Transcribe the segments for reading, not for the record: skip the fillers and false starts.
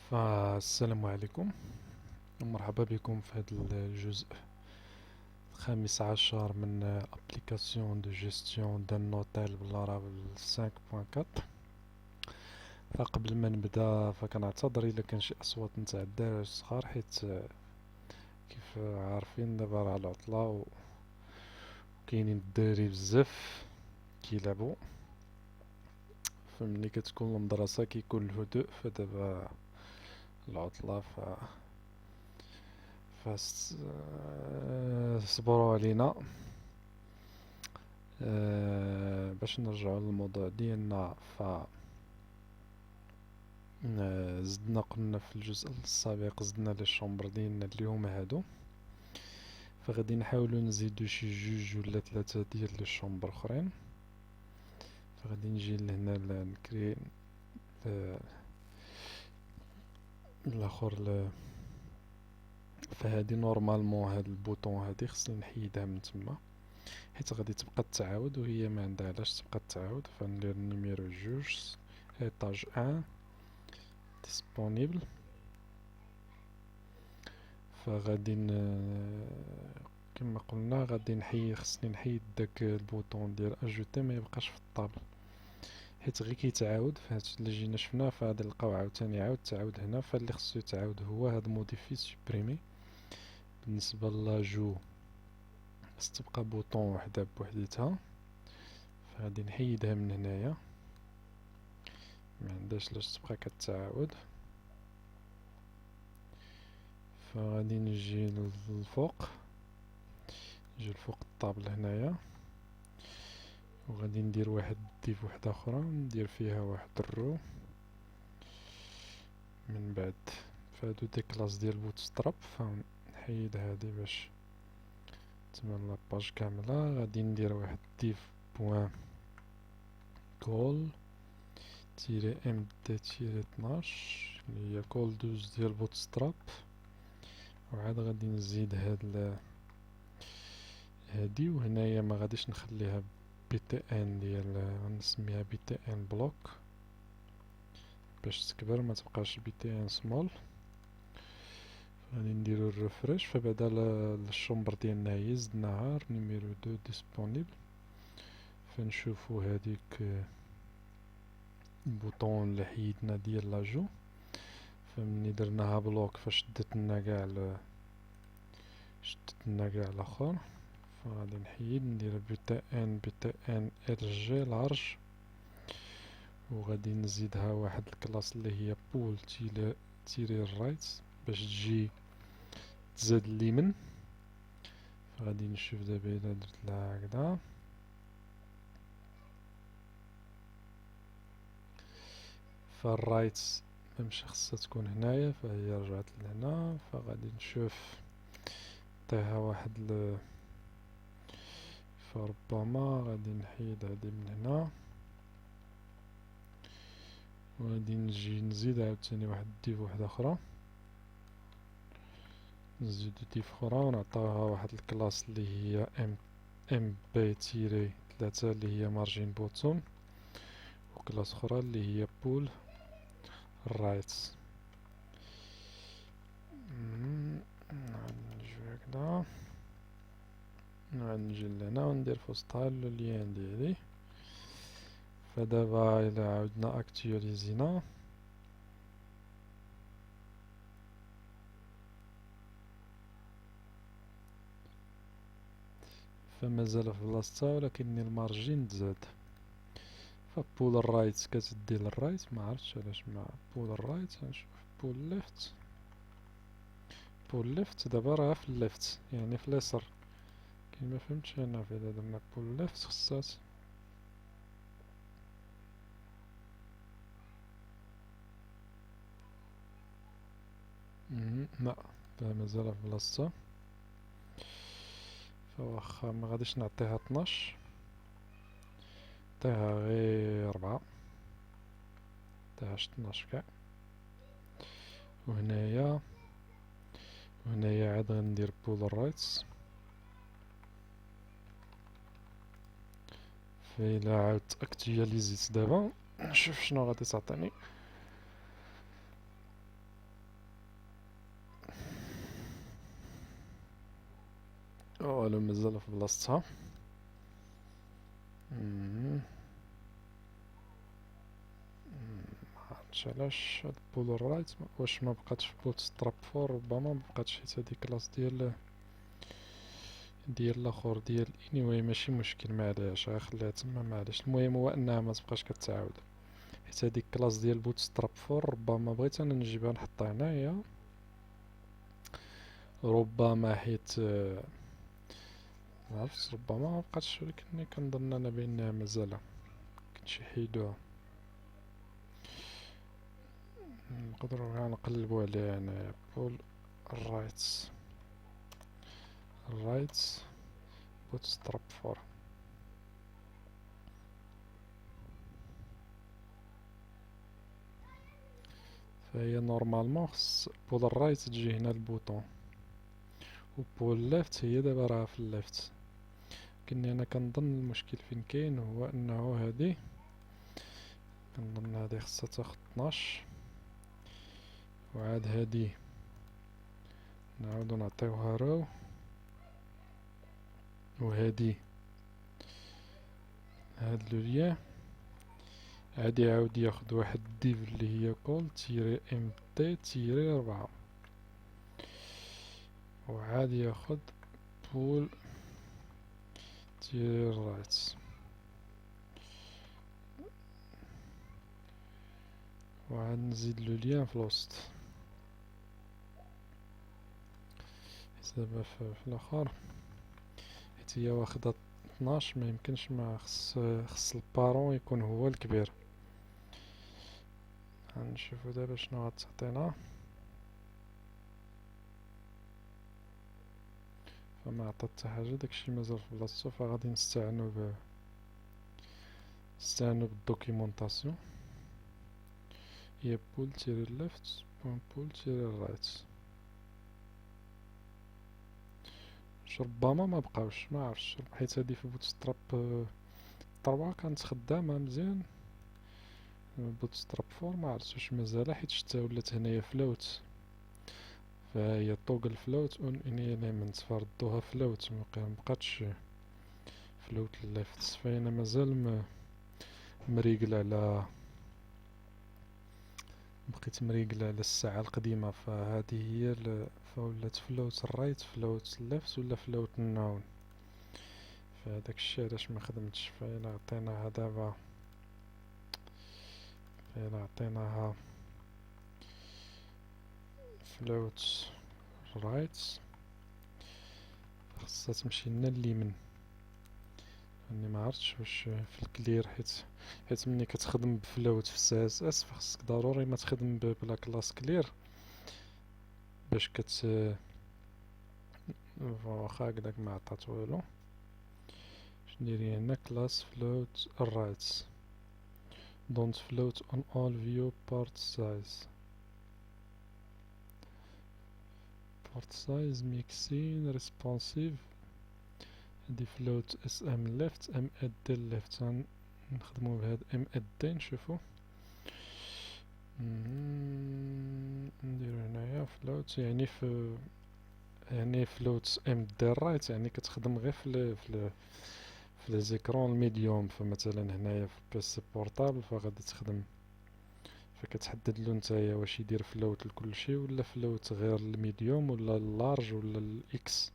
فالسلام عليكم ومرحبا بكم في هذا الجزء الخامس عشر من ابليكاسيون دو جيستيون دان نوتيل باللارافيل 5.4. فقبل ما نبدا فكنعتذر الا كان شي اصوات نتاع الدرج صغار حيت كيف عارفين دابا راه العطلة وكاينين الدراري بزاف كيلعبوا، فملي كتكون المدرسة كيكون الهدوء، فدابا العطلة صبروا علينا. باش نرجعوا للموضوع ديالنا زدنا قلنا في الجزء السابق زدنا لي شومبر ديالنا اللي هما هادو، فغادي نحاولوا نزيدو شي جوج ولا ثلاثة ديال لي شومبر اخرين. فغادي نجي لهنا نكري الاخر فهادي نورمالمون هاد البوطون هادي خصني نحيدها من تما حيت غادي تبقى تعاود وهي ما عندها علاش تبقى تعاود. فندير نيميرو جوج ايطاج ان ديسپونيبل. فغادي كما قلنا غادي خصني نحيد داك البوطون ديال اجوتي ما يبقاش في الطابل حيت غير كيتعاود. فهاد اللي جينا شفناه فغادي نلقاو عاوتاني عاود تعاود هنا، فاللي خصو يتعاود هو هاد موديفي سوبريمي. بالنسبه لاجو خص تبقى بوطون وحده بوحديتها، فغادي نحيدها من هنايا ما عندهاش لاش تبقى كتعاود. فغادي نجي للفوق، نجي لفوق الطابل هنايا وغادي ندير واحد ديف وحده اخرى ندير فيها واحد الرو. من بعد فهادو دي كلاس ديال بوتستراب فنحيد هادي باش تما لاباج كاملة. غادي ندير واحد ديف بوان كول تيري ام دي تيري 12 اللي هي كول دوز ديال بوتستراب. وعاد غادي نزيد هادي، وهنايا ما غاديش نخليها بي تي ان ديال غنسميها بي تي ان بلوك باش تكبر ما تبقاش بي تي ان سمول. غادي نديرو الريفريش، فبعدا الشومبر ديالنا هي زدناها نيميرو دو ديسپونيبل. فنشوفو هاديك البوطون اللي حيدنا ديال لاجو، فمني درناها بلوك فشدت لنا كاع الاخر. فغادي نحيد ندير بي تي ان ار جي لارج، وغادي نزيدها واحد الكلاس اللي هي بول تيري الرايت باش تجي تزاد اليمين. فغادي نشوف دابا الا درت لها هكذا فالرايت ممشي خصها تكون هنايا فهي رجعت لهنا. فغادي نشوف نعطيها واحد فربما غادي نحيد هادي من هنا وغادي نجي نزيد عاوتاني واحد ديف وحده اخرى، نزيدو ديف اخرى ونعطيوها واحد الكلاس اللي هي ام بي تيري 3 اللي هي مارجين بوتون، وكلاس اخرى اللي هي بول رايت. نجي هكذا نجي لهنا وندير في وسطها لو ليان ديالي. فدابا الى عاودنا اكتواليزينا فمازال في بلاصتها ولكن المارجين تزاد. فبول الرايت كتدي للرايت ما عرفتش علاش مع بول الرايت. نشوف بول ليفت، بول ليفت دابا راه في الليفت يعني في اليسار. كاين ما فهمتش انا في هذا درنا بول ليفت خصات لا مازال في بلاصتها. فواخا ما غاديش نعطيها 12 نعطيها غير 4 نعطيهاش 12 كاع. وهنايا عاد غندير بول الرايت. فإلا عاودت اكتواليزيت دابا نشوف شنو غادي تعطيني. ولا مازال في بلاصتها. مم. معرفتش علاش هاد بول رايت واش ما بقاتش في بوت ستراب فور، ربما ما بقاتش حيت هادي كلاس ديال الاخر ديال anyway ماشي مشكل معليش غنخليها تما معليش. المهم هو انها ما تبقاش كتعاود، حيت هاديك كلاس ديال بوت ستراب فور ربما بغيت انا نجيبها نحطها هنايا، ربما حيت معرفتش ربما ما بقاتش، ولكن كنظن انا بانها مازال كنشي حيدوها. نقدروا غير نقلبوا عليها هنايا بول رايت رايت بوت ستراب فور. فهي نورمالمون خص بول الرايت تجي هنا البوطون، و بول ليفت هي دابا راها في الليفت. لكني انا كنظن المشكل فين كاين هو انه هادي، كنظن هادي خصها تاخد 12، وعاد هادي نعاودو نعطيوها رو، وهادي هاد لو ليان عادي يعاود ياخد واحد ديف اللي هي كول تيري ام تي تيري 4، وعاد ياخد بول تيري رايت، وعاد نزيد لو ليان في الوسط. دابا في الاخر حيت هي واخدة 12 ما يمكنش، ما خص البارون يكون هو الكبير. غنشوفو دابا شنو غتعطينا. فما عطات حتى حاجة، داكشي مازال في بلاصتو، فغادي نستعنو بالدوكيمونطاسيون. هي بول تيري ليفت بول تيري رايت. ربما ما بقاوش، ما عرفتش، حيت هادي في بوت ستراب 3 كانت خدامة مزيان. بوت ستراب فور ما عرفتش واش مازال، حيت شتا ولات هنايا فلوت، فهي توغل فلوت اون اني اليمنت فردوها فلوت، مبقاتش فلوت ليفت. فانا مازال مريقل على بقيت مريقل على الساعة القديمة، فهذه هي فولات فلوت الرايت فلوت ليفت ولا فلوت النون، فهداك الشي علاش ما خدمتش. فإلا عطيناها دابا، إلا عطيناها فلوت رايت خاصها تمشي لنا اليمين. اني ما عرفتش واش في الكلير، حيت ملي كتخدم بفلوت في سي اس اس فخصك ضروري ما تخدم بلا كلاس كلير باش واخا هكداك ما عطات والو. شنديري هنا كلاس float right don't float on all view port size mixin responsive. هادي float sm left mad left نخدمو بهاد mad نشوفو. نديرو هنايا float يعني float md right، يعني كتخدم غير في لي زيكرون الميديوم. فمثلا هنايا في بيسي بورطابل فغادي تخدم، فكتحدد له نتايا واش يدير فلوت لكلشي ولا فلوت غير الميديوم ولا اللارج ولا الاكس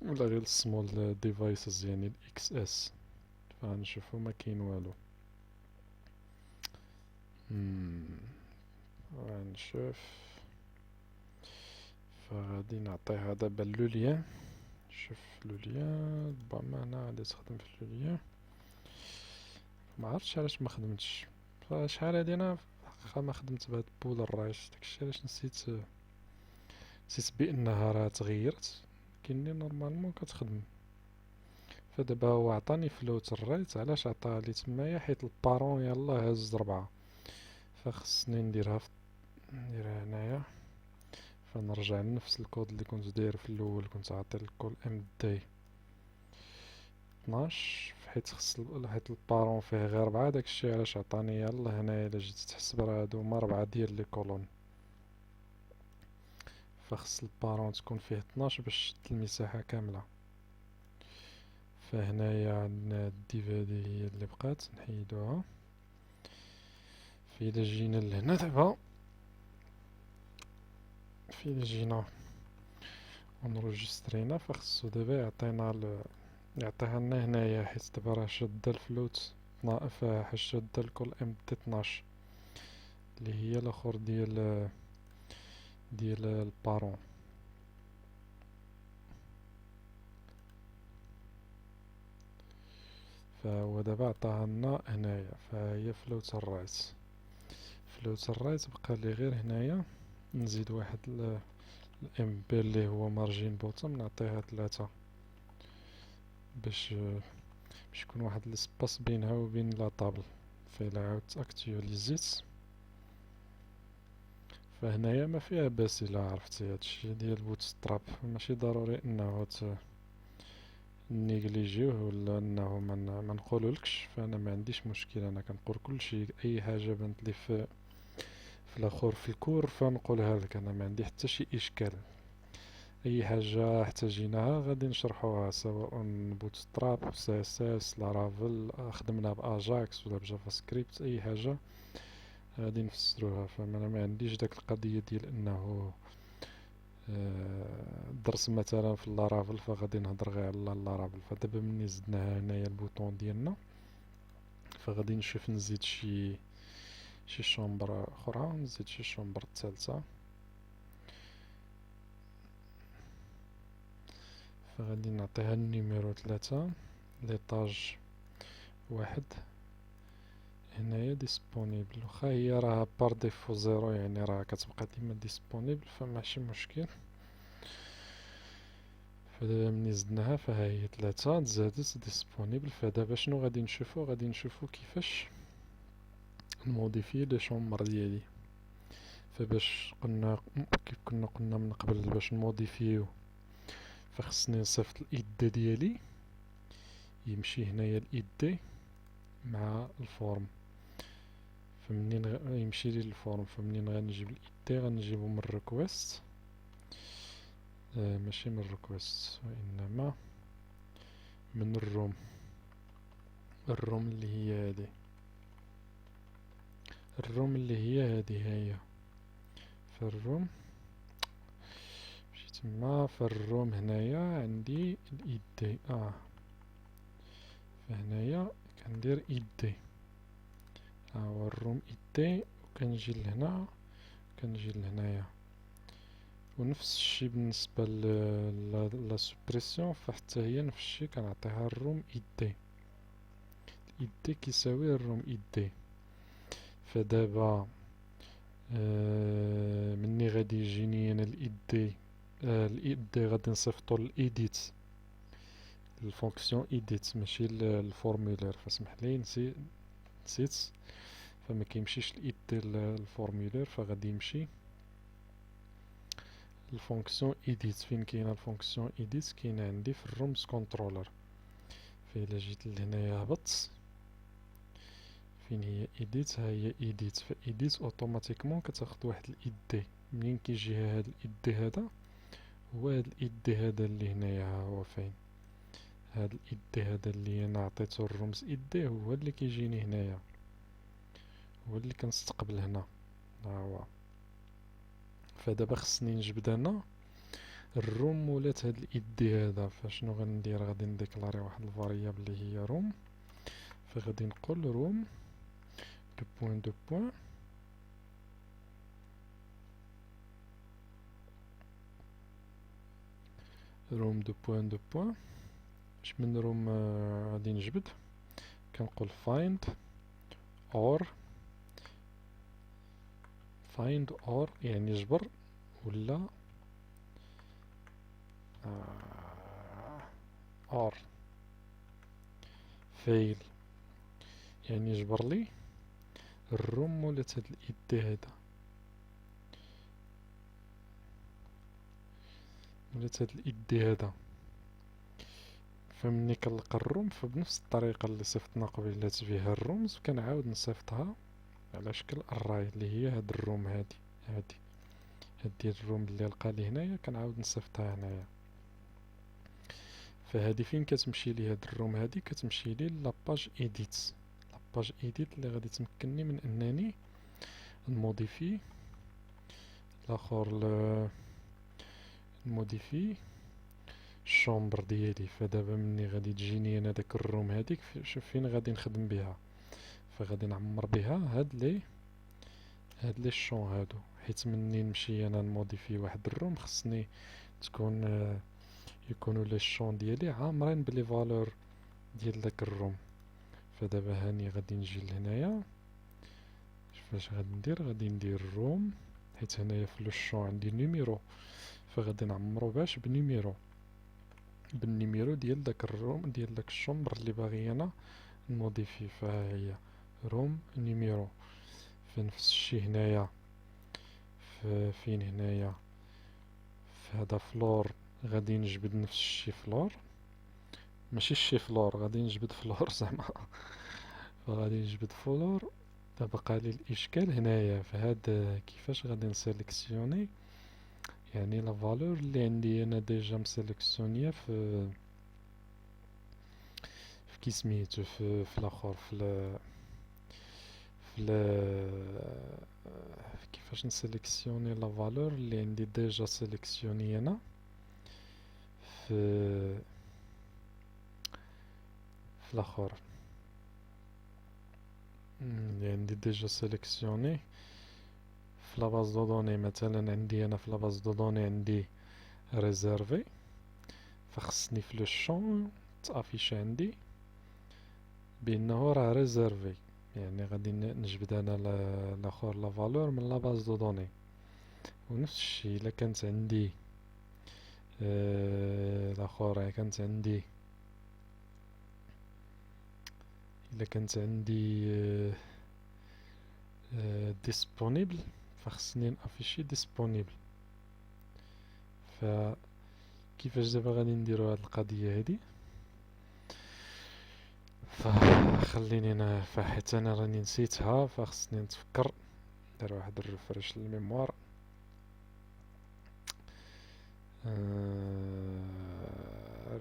ولا غير السمول ديفايسز يعني الاكس اس. فغنشوفو ما كاين والو. غنشوف، فغادي نعطيها دابا لو ليان. شوف لو ليان، ربما هنا غادي تخدم في لو ليان، ما عرفتش علاش ما خدمتش. فشحال هادي انا واخا ما خدمت بهاد بول الرايش، داكشي علاش نسيت بانها راه تغيرت، كيني نورمالمون كتخدم. فدابا هو عطاني فلوت الرايت، علاش عطاها لي تمايا؟ حيت البارون يلاه هاز 4، فخصني نديرها هنايا. فنرجع لنفس الكود اللي كنت داير في الاول، كنت عاطي الكول ام دي 12 حيت البارون فيه غير 4، داكشي علاش عطاني يلاه هنايا. الا جيت تحسب راه هادو هما 4 ديال لي كولون. فخص البارون تكون فيه 12 باش تشد المساحة كاملة. فهنايا عندنا الديف هادي هي اللي بقات نحيدوها. فإلا جينا لهنا دابا، فإلا جينا ونروجسترينا فخصو دابا يعطيها لنا هنايا، حيت دابا راه شادة الفلوت شادة الكل ام دي 12 اللي هي الاخر ديال البارون. فهو دابا عطاها لنا هنايا، فهي فلوت الرايت. فلوت الرايت بقى لي غير هنايا نزيد واحد الام بي اللي هو مارجين بوتوم، نعطيها 3 باش يكون واحد الاسباس بينها وبين لا طابل. فإلا عاودت اكتواليزيت فهنايا ما فيها باس. الا عرفتي هادشي ديال بوتستراب ماشي ضروري انه نيجليجيوه ولا انه ما نقولولكش. فانا ما عنديش مشكل، انا كنقول كلشي، اي حاجه بانت لي في الاخر في الكور فنقولها لك، انا ما عندي حتى شي اشكال. اي حاجه احتاجيناها غادي نشرحوها، سواء بوتستراب، سي اس اس، لارافيل، خدمنا باجاكس ولا بجافا سكريبت، اي حاجه غادي نفسروها. فانا ما عنديش داك القضيه ديال انه درس مثلا في اللارافيل فغادي نهضر غير على اللارافيل. فدابا مني زدناها هنايا البوطون ديالنا، فغادي نشوف نزيد شي شومبر اخرى، نزيد شي شومبر الثالثه. فغادي نعطيها النيميرو 3، ليطاج 1 هنايا ديسپونيبل. واخا هي راه بار ديفو 0 يعني راه كتبقى ديما ديسپونيبل فماشي مشكل. فدابا ملي زدناها فها هي 3 تزادت ديسپونيبل. فدابا شنو غادي نشوفو؟ غادي نشوفو كيفاش نموديفي لي شومبر ديالي. فباش كيف كنا قلنا من قبل باش نموديفيو فخصني نصيفط الايد ديالي، يمشي هنايا الايد مع الفورم. فمنين يمشي لي الفورم، فمنين غنجيب الايد غنجيبو من الريكويست، ماشي من الريكويست وانما من الروم. الروم اللي هي هادي، الروم اللي هي هادي هي. فالروم مشيت تما، فالروم هنايا عندي الايد فهنايا كندير ايد، ها هو الروم ايد، وكنجي لهنا كنجي لهنايا. ونفس الشي بالنسبة لا سوبريسيون، فحتى هي نفس الشي كنعطيها الروم ايد. ايد كيساوي الروم ايد. فدابا مني غادي يجيني انا الايد غادي نصيفطو للايديت، الفونكسيون ايديت ماشي الفورمولير. فاسمح لي نسيت، فما كيمشيش الايد الفورمولير، فغادي يمشي الفونكسيون ايديت. فين كاينه الفونكسيون ايديت؟ كاينه عندي في الرومز كنترولر. فإلا جيت لهنايا هبط، فين هي ايديت؟ ها هي ايديت. فايديت اوتوماتيكمون كتاخد واحد الايد. منين كيجيها هاد الايد هذا؟ هو هاد الايد هذا اللي هنايا، ها هو فين هاد الايد هذا اللي انا عطيتو الرمز ايد، هو اللي كيجيني هنايا، هو اللي كنستقبل هنا، ها هو. فدابا خصني نجبد انا الروم ولات هاد الايد هذا. فشنو غندير؟ غادي نديكلاري واحد الفاريابل اللي هي روم. فغادي نقول روم دو بوين دو بوين روم دو بوين دو بوين. باش من روم غادي نجبد كنقول find or يعني جبر، ولا or fail يعني جبر لي الروم ولات هاد الايد هذا، ولات هاد الايد هذا. فمني كنلقى الروم، فبنفس الطريقة اللي صيفطنا قبيلات بها الرومز كنعاود نصيفطها على شكل array اللي هي هاد الروم هادي. هاد ديال الروم اللي لقى لي هنايا كنعاود نصيفطها هنايا. فهادي فين كتمشي لي هاد الروم هادي؟ كتمشي لي لاباج ايديت. لاباج ايديت اللي غادي تمكنني من انني نموديفي لاخر نموديفي الشومبر ديالي. فدابا مني غادي تجيني انا داك الروم هاديك شوف فين غادي نخدم بها. فغادي نعمر بها هاد لي الشون هادو، حيت مني نمشي انا نموديفي واحد الروم خصني تكون يكونوا لي الشون ديالي عامرين بلي فالور ديال داك الروم. فدابا هاني غادي نجي لهنايا. فاش غادي ندير؟ غادي ندير روم، حيت هنايا في لو شون عندي نيميرو، فغادي نعمرو باش بالنيميرو ديال داك الروم ديال داك الشومبر اللي باغي انا نموديفي. فها هي روم نيميرو. فنفس الشي هنايا فين هنايا في هذا فلور غادي نجبد نفس الشي فلور، ماشي الشي فلور، غادي نجبد فلور زعما. فغادي نجبد فلور. بقى لي الاشكال هنايا في هاد كيفاش غادي نسيليكسيوني، يعني لا فالور اللي عندي انا ديجا مسيليكسيونيا في كي سميتو في الاخر في كيفاش نسيليكسيوني لا فالور اللي عندي ديجا سيليكسيوني انا في الاخر اللي عندي ديجا سيليكسيوني في لا باز دو دوني. مثلا عندي انا في لا باز دو دوني عندي ريزيرفي، فخصني في لو شون تافيش عندي بانه راه ريزيرفي. يعني غادي نجبد انا لاخر لا فالور من لا باز دو دوني. ونفس الشيء الا كانت عندي لاخر كانت عندي الا كانت عندي ديسپونيبل، فخصني نافيشي ديسپونيبل. فكيفاش دابا غادي نديرو هاد القضية هادي؟ فخليني انا حيت انا راني نسيتها، فخصني نتفكر ندير واحد الريفريش للميموار.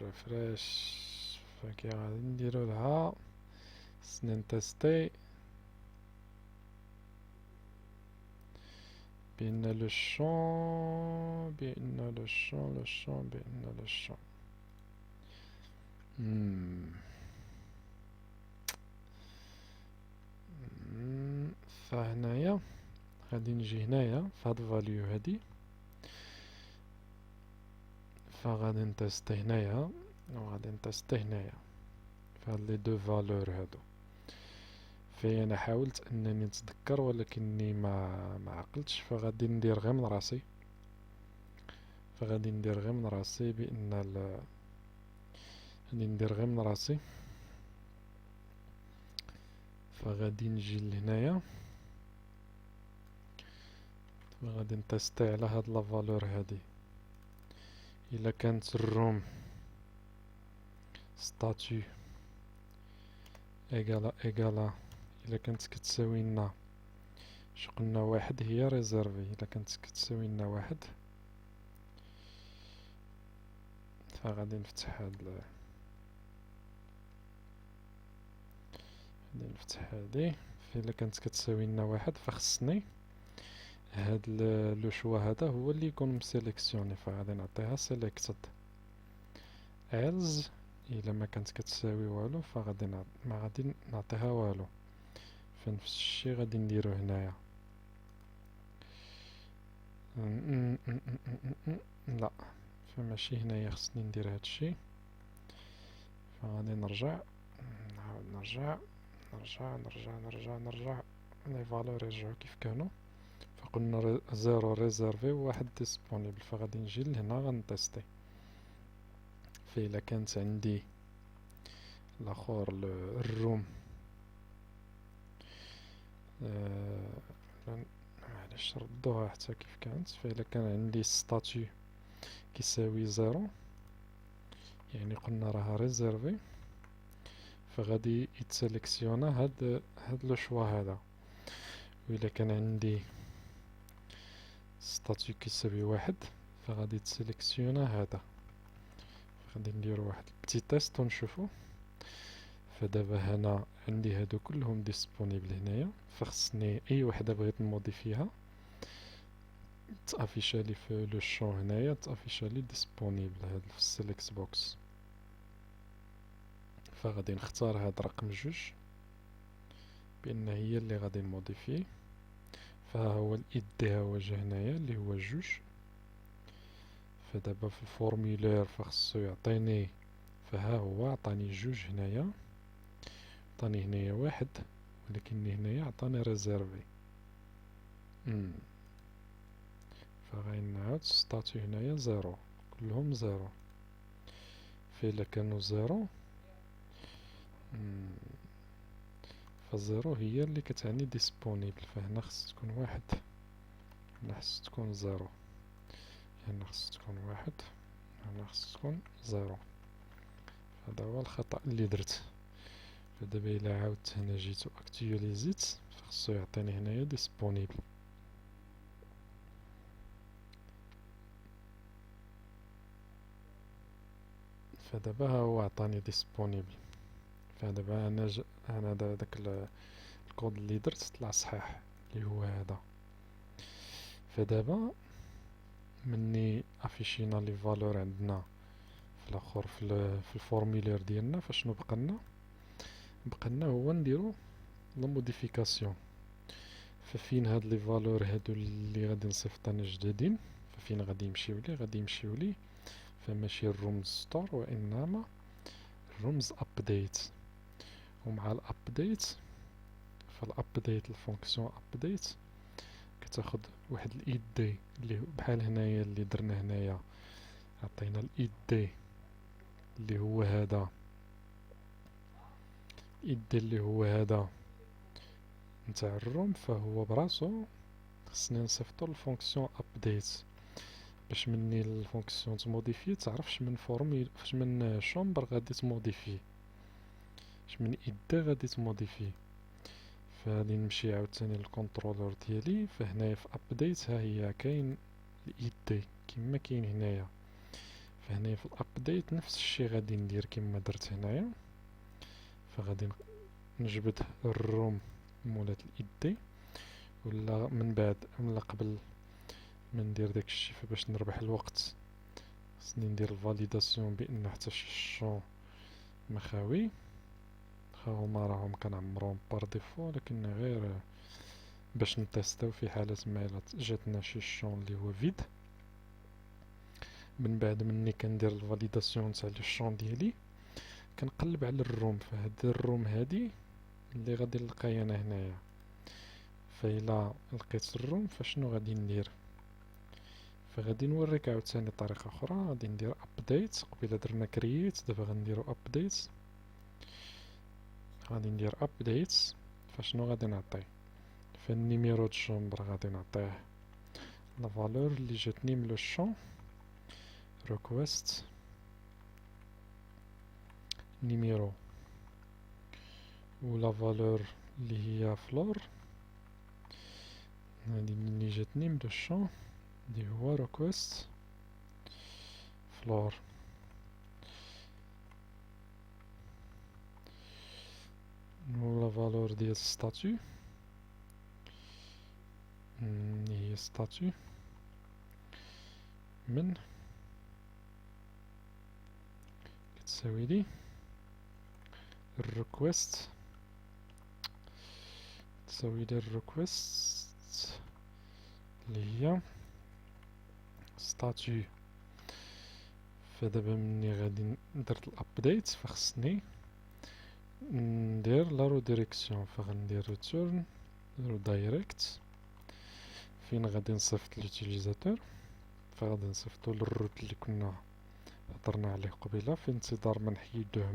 ريفريش. فكي غادي نديرو لها خصني نتيستي بأن لو شون بأن لو شون لو شون بأن لو شون فهنايا غادي نجي هنايا فهاد الفاليو هادي، فغادي نتيستي هنايا وغادي نتيستي هنايا فهاد لي دو فالور هادو. في انا حاولت انني نتذكر ولكني ما عقلتش، فغادي ندير غير من راسي. فغادي ندير غير من راسي بان غادي ندير غير من راسي. فغادي نجي لهنايا فغادي نتيستي على هاد لا فالور هادي. الا كانت الروم ستاتيو ايكالا الا كانت كتساوي لنا اش قلنا واحد هي ريزيرفي. الا كانت كتساوي لنا واحد فغادي نفتح غادي نفتح هادي. الا كانت كتساوي لنا واحد فخصني هاد لو شوا هذا هو اللي يكون مسيليكسيوني. فغادي نعطيها سيليكتد از. الا ما كانت كتساوي والو فغادي ما غادي نعطيها والو. فنفس الشي غادي نديرو هنايا. لا، فماشي هنايا خصني ندير هادشي. فغادي نرجع نعاود نرجع لي فالور يرجعو كيف كانوا. فقلنا زيرو ريزيرفي وواحد ديسپونيبل. فغادي نجي لهنا غنتيستي. فإلا كانت عندي لاخور الروم معليش ردوها حتى كيف كانت. فإلا كان عندي ستاتيو كيساوي زيرو يعني قلنا راها ريزيرفي، فغادي يتسلكسيونا هاد لو شوا هذا. وإلا كان عندي ستاتيو كيساوي واحد، فغادي تسيليكسيونا هذا، غادي نديرو واحد بتي تيست ونشوفو. فدابا هنا عندي هادو كلهم ديسپونيبل هنايا، فخصني اي وحده بغيت نموديفيها تافيشالي في لو شون هنايا، تافيشالي ديسپونيبل هاد في السيليكت بوكس. فغادي نختار هاد رقم جوج بان هي اللي غادي نموديفي. فها هو الايد دي ها هو جا هنايا اللي هو جوج. فدابا في الفورمولير فخصو يعطيني، فها هو عطاني جوج هنايا، عطاني هنايا واحد، ولكن هنايا عطاني ريزيرفي. فغادي نعاود ستاتيو هنايا زيرو، كلهم زيرو. فإلا كانوا زيرو فزيرو هي اللي كتعني ديسپونيبل، فهنا خص تكون واحد، هنا خص تكون زيرو، هنا خص تكون واحد، هنا خص تكون زيرو. هذا هو الخطأ اللي درت. فدابا إلا عاودت هنا جيت و اكتواليزيت فخصو يعطيني هنايا ديسپونيبل. فدابا ها هو عطاني ديسپونيبل. فدابا انا داك الكود اللي درت طلع صحيح اللي هو هذا. فدابا مني افيشينا لي فالور عندنا في الاخر في الفورمولير ديالنا، فشنو بقالنا هو نديرو لا موديفيكاسيون. ففين هاد لي فالور هادو اللي غادي نصيفطنا جدادين، ففين غادي يمشيو لي فماشي الرمز ستور وانما الرمز ابديت. ومع الابديت، فالابديت الفونكسيون ابديت كتاخد واحد الايد دي اللي بحال هنايا اللي درنا هنايا، عطينا الايد دي اللي هو هذا، الايد دي اللي هو هذا نتاع الروم، فهو براسو خصني نصيفطو الفونكسيون ابديت باش مني الفونكسيون تموديفي تعرفش من فورمي فاش من شومبر غادي تموديفي، اش من ايد غادي تموديفي. فغادي نمشي عاوتاني للكونترولور ديالي، فهنايا في ابديت ها هي كاين الايد دي كما كاين هنايا. فهنايا في الابديت نفس الشيء غادي ندير كما درت هنايا، فغادي نجبد الروم مولات الايد دي، ولا من بعد ولا قبل ما ندير داكشي فباش نربح الوقت خصني ندير الفاليداسيون بان حتى شي شون مخاوي. هما راهم كنعمروهم بار ديفو، لكن غير باش نتيستاو في حالة ما الا جاتنا شي شون اللي هو فيد. من بعد مني كندير الفاليداسيون تاع لي شون ديالي كنقلب على الروم، فهاد الروم هادي اللي غادي نلقاها انا هنايا. فإلا لقيت الروم فشنو غادي ندير؟ فغادي نوريك عاوتاني طريقة أخرى. غادي ندير أبديت، قبيلة درنا كرييت دابا غنديرو أبديت. غادي ندير أبديت، فشنو غادي نعطي؟ فالنيميرو د شومبر غادي نعطيه لا فالور اللي جاتني من لو شون ريكويست نيميرو، و لا فالور اللي هي فلور هادي اللي جاتني من لو شون اللي هو ريكويست فلور. و لا فالور ديال ستاتيو هي ستاتيو من كتساوي لي الريكويست، تساوي لي الريكويست اللي هي ستاتيو. فدابا مني غادي درت الابديت فخصني ندير لا ريديريكسيون، فغندير ريتورن دايركت فين غادي نصيفط لوتيليزاتور، فغادي نصيفطو للروت اللي كنا هضرنا عليه قبيله في انتظار ما نحيدوه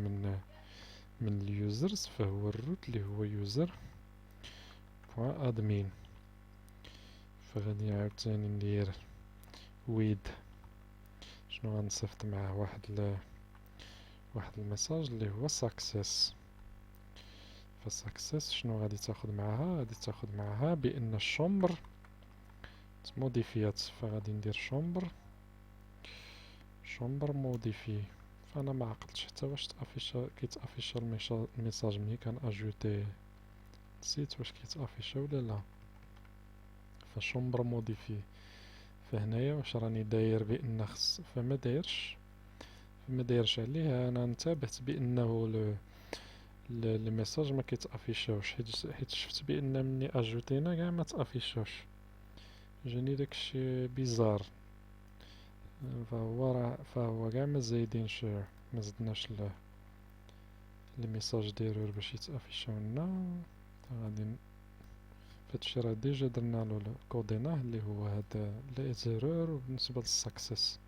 من اليوزرز، فهو الروت اللي هو يوزر بوان ادمين. فغادي عاوتاني ندير ويد، شنو غنصيفط معاه واحد الميساج اللي هو ساكسيس. فساكسيس شنو غادي تاخد معاها؟ غادي تاخد معاها بان الشومبر موديفيات، فغادي ندير شومبر موديفي. فانا ما عقلتش حتى واش كيتافيشا الميساج ملي كان اجوتي، نسيت واش كيتافيشا ولا لا. فشومبر موديفي، فهنايا واش راني داير بان فما دايرش عليه. انا انتبهت بانه الميساج ما كيتافيشاوش، حيت شفت بان مني اجوتينا كاع ما تافيشاوش. جاني داكشي بيزار. فهو كاع ما زايدينش، ما زدناش الميساج ديرور باش يتافيشاو لنا. غادي فهادشي راه ديجا درنالو كوديناه اللي هو هذا ليزيرور وبالنسبة للسكسس.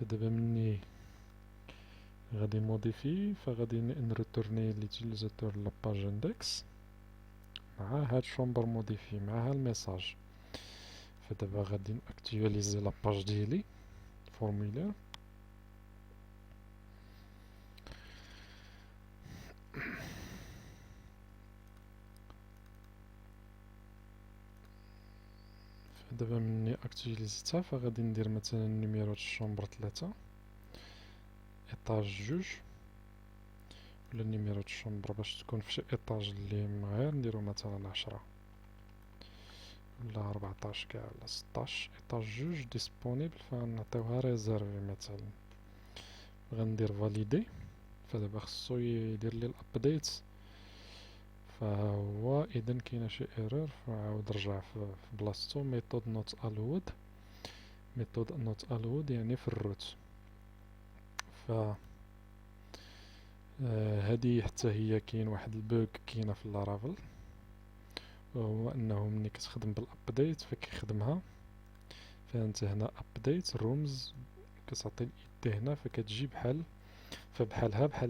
فدابا مني غادي موديفي، فغادي نريتورني ليوتيليزاتور لاباج اندكس مع هاد شومبر موديفي مع الميساج. فدابا غادي ناكتواليزي لاباج ديالي فورمولير. فدابا مني اكتواليزيتها، فغادي ندير مثلا نيميرو الشومبر 3 ايطاج 2، ولا نيميرو الشومبر باش تكون في شي ايطاج اللي غير نديرو مثلا 10 ولا 14 كاع ولا 16. ايطاج 2 ديسپونيبل، فغنعطيوها ريزيرفي مثلا. غندير فاليدي. فدابا خصو يدير لي الابديت. فهو اذا كاينه شي ايرور فعاود رجع في بلاصتو. ميثود نوت الود يعني في الروت. ف هذه حتى هي كاين واحد البوغ كاينه في اللارافيل، وهو انه ملي كتخدم بالابديت فكيخدمها. فانت هنا ابديت رومز كتعطي الايد هنا فكتجي بحال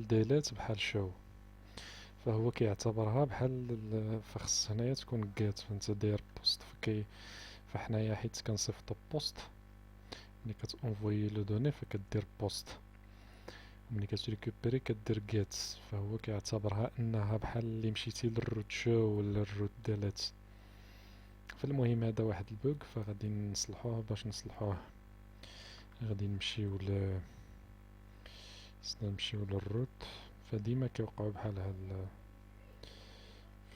ديليت بحال شو. فهو كيعتبرها بحال فخص هنايا تكون جيت، فانت داير بوست فحنايا حيت كنصيفطو بوست. ملي كتانفويي لو دوني فكدير بوست، وملي كتريكوبيري كدير جيت. فهو كيعتبرها انها بحال اللي مشيتي للروت شو ولا الروت ديليت. فالمهم هذا واحد البوغ، فغادي نصلحوه. باش نصلحوه غادي نمشيو للروت. فديما كيوقعو بحال هاد.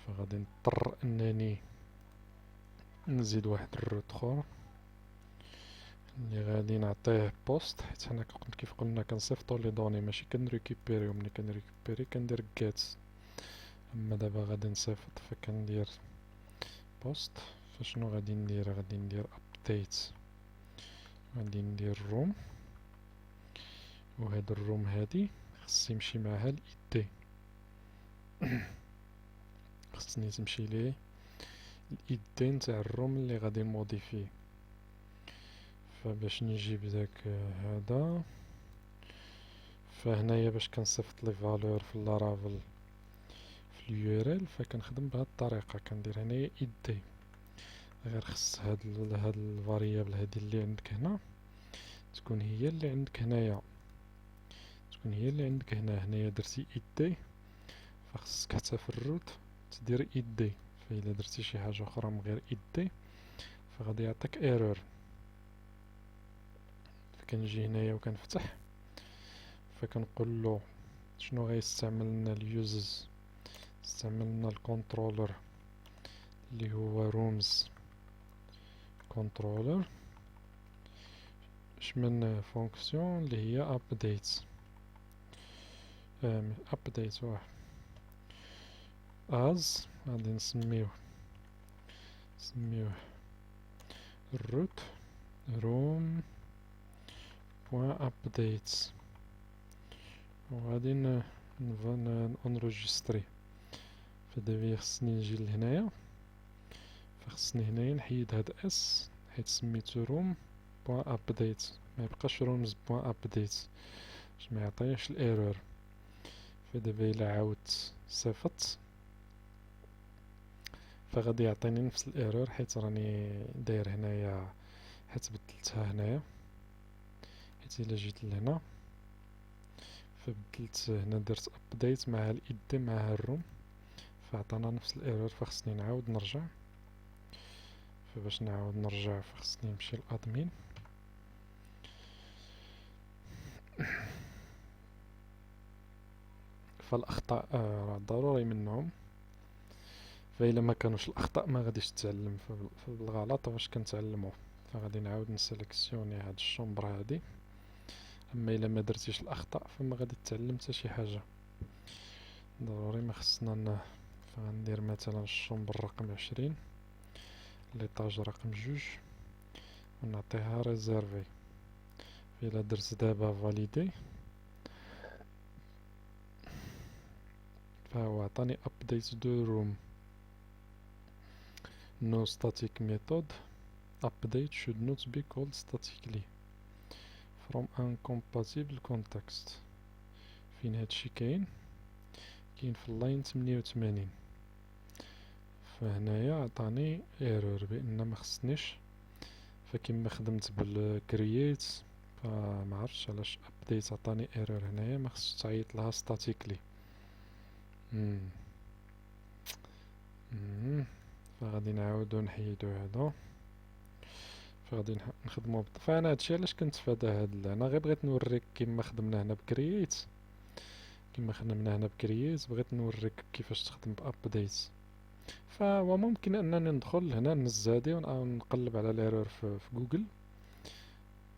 فغادي نضطر انني نزيد واحد الروت اخر اللي غادي نعطيه بوست، حيت حنا كيف قلنا كنصيفطو لي دوني ماشي كنريكوبيري. وملي كنريكوبيري كندير جيت. اما دابا غادي نصيفط فكندير بوست. فشنو غادي ندير ابديت. غادي ندير روم، وهاد الروم هادي خص يمشي معها الايدي. خصني تمشي ليه الايدي نتاع الروم اللي غادي نموديفيه. فباش نجيب داك هذا، فهنايا باش كنصيفط لي فالور في اللارافيل في اليو ار ال، فكنخدم بهاد الطريقه. كندير هنايا ايدي، غير خص هاد الفاريابل هادي اللي عندك هنا تكون هي اللي عندك هنايا، هنايا درتي ايدي. فخصك حتى في الروت تدير ايدي. فإلا درتي شي حاجة أخرى من غير ايدي فغادي يعطيك ايرور. فكنجي هنايا وكنفتح، فكنقولو شنو غيستعمل لنا اليوزز. استعمل لنا الكونترولر اللي هو رومز كنترولر من فونكسيون اللي هي ابديت. واحد از غادي نسميوه الروت روم بوان ابديت، وغادي نونجستري. فدابا خصني نجي لهنايا، فخصني هنايا نحيد هاد اس حيت سميتو روم بوان ابديت، ما يبقاش رومز بوان ابديت باش ما يعطينيش الايرور. فدابا الا عاودت صيفط فغادي يعطيني نفس الايرور، حيت راني داير هنايا، حيت بدلتها هنايا. حيت الا جيت لهنا فبدلت هنا درت ابديت مع الايدي مع الروم، فعطانا نفس الايرور. فخصني نعاود نرجع. فباش نعاود نرجع فخصني نمشي للادمين. فالاخطاء راه ضروري منهم، فإلا ما كانوش الاخطاء ما غاديش تتعلم. فبالغلط واش كنتعلمو؟ فغادي نعاود نسيليكسيوني هاد الشومبر هادي. اما الا ما درتيش الاخطاء فما غادي تتعلم حتى شي حاجه. ضروري ما خصنا فغندير مثلا الشومبر رقم 20، ليطاج رقم 2، ونعطيها ريزيرفي. إلا درت دابا فاليدي فهو عطاني update دو room. no static method update should not be called statically from incompatible context. فين هادشي كاين في اللاين 88. فهنايا عطاني ايرور بان ما خصنيش. فكما خدمت بالكرييت فما عرفتش علاش ابديت عطاني ايرور هنايا، ما خصش تعيط لها ستاتيكلي. فغادي نعاودو نحيدو هذا. فغادي نخدمو فانا هادشي علاش كنتفادى انا غير بغيت نوريك كيما خدمنا هنا بكرييت. بغيت نوريك كيفاش تخدم بابديت. فهو ممكن انني ندخل هنا نهز هادي ونقلب على الايرور في جوجل،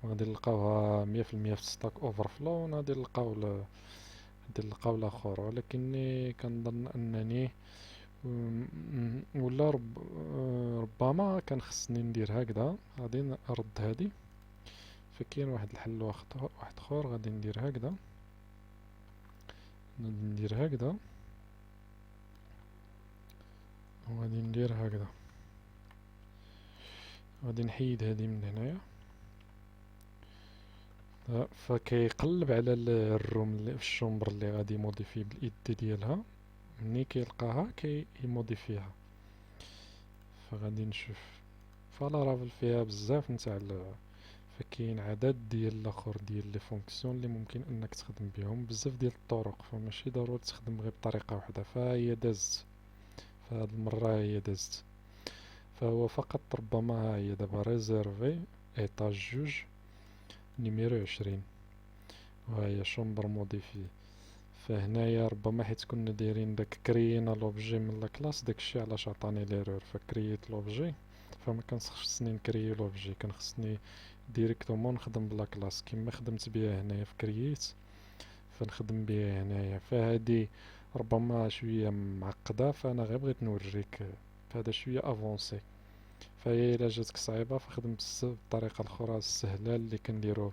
وغادي نلقاوها 100% في ستاك اوفرفلو، وغادي نلقاو الاخر. ولكني كنظن انني ولا ربما كان خصني ندير هكذا. غادي نرد هادي. فكاين واحد الحل واحد اخر. غادي ندير هكذا، وغادي ندير هكذا. غادي نحيد هادي من هنايا. فكيقلب على الروم اللي في الشومبر اللي غادي يموديفي بالايد ديالها. ملي كيلقاها كيموديفيها. فغادي نشوف فلارافل فيها بزاف نتاع فكاين عدد ديال الاخر ديال لي فونكسيون اللي ممكن انك تخدم بهم بزاف ديال الطرق. فماشي ضروري تخدم غير بطريقه واحده. فهي دازت فهاد المره، هي دازت. فهو فقط ربما هي دابا ريزيرفي ايطاج 2 نيميرو 20، وهي شومبر موديفي. فهنايا ربما حيت كنا دايرين داك كريينا لوبجي من لا كلاس، داكشي علاش عطاني ليرور. فكرييت لوبجي فما كان خصني نكريي لوبجي، كان خصني ديريكتومون نخدم بلا كلاس كيما خدمت بها هنايا في كرييت. فنخدم بها هنايا. فهادي ربما شويه معقده، فانا غير بغيت نوريك هذا شويه افونسي. فهي الا جاتك صعيبه فخدم بالطريقه الاخرى السهله اللي كنديرو،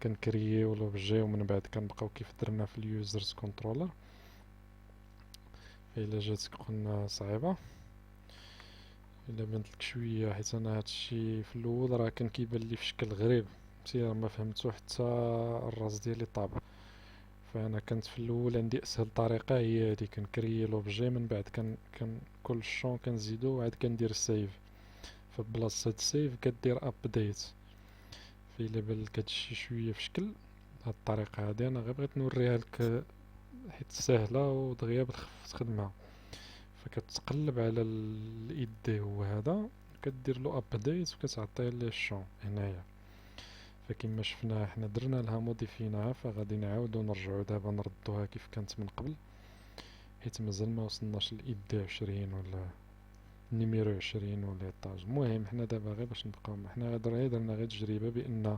كنكرييو لوبجي ومن بعد كنبقاو كيف درنا في اليوزرز كنترولر. فإلا جاتك قلنا صعيبه، الا بانت لك شويه، حيت انا هادشي في الاول راه كان كيبان لي في شكل غريب، مزيان ما فهمتو حتى الراس ديالي طاب. فانا كانت في الاول عندي اسهل طريقه هي هادي، كنكريي لوبجي من بعد كان كل شون كنزيدو وعاد كندير سيف. فبلاصه هاد سيف كدير ابديت. فإلا بان لك هادشي شويه في شكل هاد الطريقه هادي، انا غير بغيت نوريها لك حيت سهله ودغيا بتخفف تخدمها. فكتقلب على الايدي هو هذا، كدير له ابديت وكتعطيه ليه الشون هنايا. فكما شفنا حنا درنا لها موديفيناها. فغادي نعاودو نرجعو دابا نردوها كيف كانت من قبل، حيت مازال ما وصلناش للايدي 20 ولا نيميرو 20 ولا ايطاج. المهم حنا دابا غير باش نبقاو، حنا درنا غير تجربه بان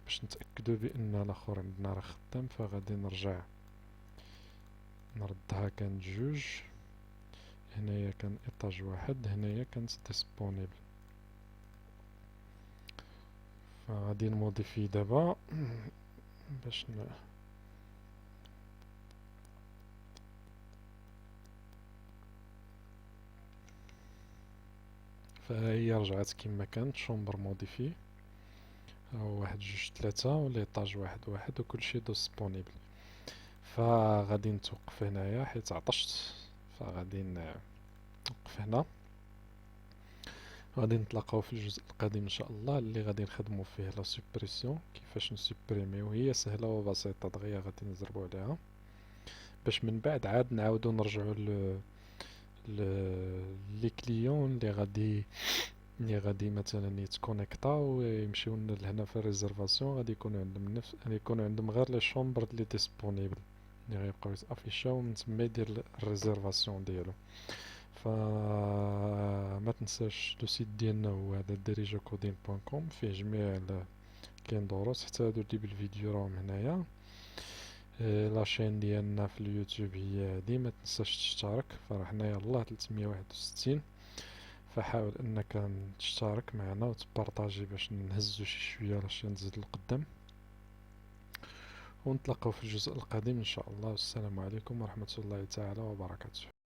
باش نتاكدو بان الاخر عندنا راه خدام. فغادي نرجع نردها. كانت 2، هنايا كان ايطاج 1، هنايا كانت ديسبونيبل. فغادي نموديفي دابا باش فهي رجعت كما كانت شومبر موديفي. هو 1 2 3 وليطاج 1 1 وكلشي ديسبونيبل. فغادي نتوقف هنايا حيت عطشت. فغادي نوقف هنا. غادي نتلاقاو في الجزء القادم ان شاء الله، اللي غادي نخدمو فيه لا سوبريسيون، كيفاش نسوبريميو. هي سهله وبسيطه دغيا غادي نزربو عليها، باش من بعد عاد نعاودو نرجعو لي كليون اللي غادي اللي غادي مثلا يتكونيكطاو ويمشيو لهنا في الريزرفاسيون، غادي يكونوا عندهم غادي يكونوا عندهم غير لي شومبر لي ديسپونيبل اللي غيبقاو يتافيشاو، من تما يدير الريزرفاسيون ديالو. ف ما تنساش لو سيت ديالنا هو هذا dirigeocoding.com، فيه جميع كاين دروس، حتى هادو اللي بالفيديو راهم هنايا. لاشين ديالنا في اليوتيوب هي هادي، ما تنساش تشترك، فراه حنايا الله 361، فحاول انك تشترك معنا وتبارطاجي باش نهزو شي شويه لاشين تزيد القدام، ونتلاقاو في الجزء القادم ان شاء الله. والسلام عليكم ورحمه الله تعالى وبركاته.